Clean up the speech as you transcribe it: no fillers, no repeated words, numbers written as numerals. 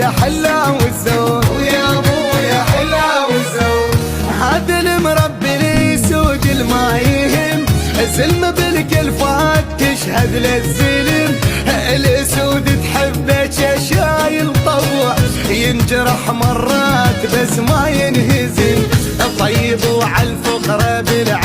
ابويا حلا والزود، ويا ابويا حلا والزود. هذا المربي اللي يسود الما يهم، الزلمة بالكلفات تشهد للزلم، الاسود تحبك شايل طوع، ينجرح مرات بس ما ينهزم، طيب وعالفقرة بالعين